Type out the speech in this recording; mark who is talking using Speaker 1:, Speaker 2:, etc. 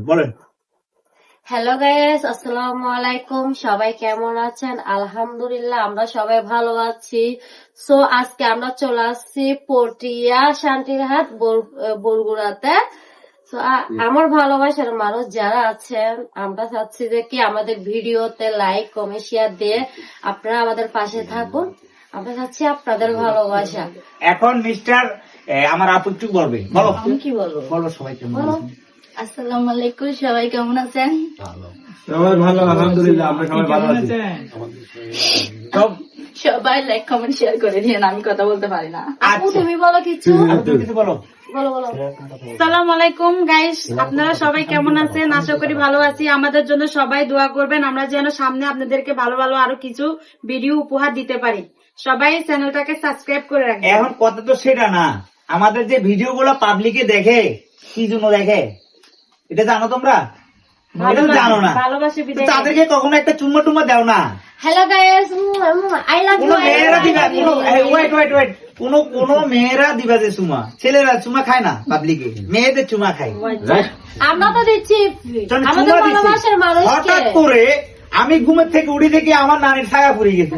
Speaker 1: বলেন।
Speaker 2: Hello guys, আসসালামু আলাইকুম। সবাই কেমন আছেন? আলহামদুলিল্লাহ আমরা সবাই ভালো আছি। সো আজকে আমরা চলে আসছি পটিয়া শান্তিরহাট বরগুড়াতে। তো আমার ভালোবাসার মানুষ যারা আছেন, আমরা চাচ্ছি যে কি আমাদের ভিডিওতে লাইক কমেন্ট শেয়ার দিয়ে আপনারা আমাদের পাশে থাকুন। আমরা চাচ্ছি আপনাদের ভালোবাসা।
Speaker 1: এখন মিস্টার আমার আপু একটু বলবে, বলো।
Speaker 2: আমি কি বলবো?
Speaker 1: বলো সবাই কেমন
Speaker 2: বলো।
Speaker 1: আছেন?
Speaker 2: আসসালামু আলাইকুম, সবাই কেমন আছেন?
Speaker 3: সবাই ভালো, আলহামদুলিল্লাহ। আমরা সবাই ভালো আছি।
Speaker 2: সবাই লাইক কমেন্ট শেয়ার করে দিন, আমি কথা বলতে পারি না। আপু
Speaker 1: আচ্ছা।
Speaker 2: তুমি বলো কিছু।
Speaker 1: আপু, তুমি কিছু বলো।
Speaker 2: বলো বলো।
Speaker 4: আসসালামু আলাইকুম গাইস, আপনারা সবাই কেমন আছেন? আশা করি ভালো আছি। আমাদের জন্য সবাই দোয়া করবেন, আমরা যেন সামনে আপনাদেরকে ভালো ভালো আরো কিছু ভিডিও উপহার দিতে পারি। সবাই চ্যানেলটাকে সাবস্ক্রাইব করে রাখবেন।
Speaker 1: এখন কথা তো সেটা না, আমাদের যে ভিডিও গুলো পাবলিকে দেখে কি জন্য দেখে এটা জানো তোমরা? এটা তো জানো না।
Speaker 4: ভালোবাসি
Speaker 1: তো
Speaker 4: বিদায়।
Speaker 1: তাদেরকে কখনো একটা চুম্মা টুম্মা দাও না।
Speaker 2: হ্যালো গাইস, আই লাভ
Speaker 1: কোনো
Speaker 2: ইউ।
Speaker 1: মেয়েরা দিবা, ওয়েট কোনো মেয়েরা দিবা যে চুমা, ছেলেরা চুমা খায় না পাবলিকে, মেয়েদের চুমা খায়।
Speaker 2: আমরা তো দিচ্ছি
Speaker 1: চুমা
Speaker 2: আমাদের
Speaker 1: দিচ্ছে।
Speaker 2: ভালোবাসার মানুষকে।
Speaker 1: হঠাৎ করে আমি ঘুমের থেকে উঠে দেখি আমার নানির ছায়া পড়ে গেছে।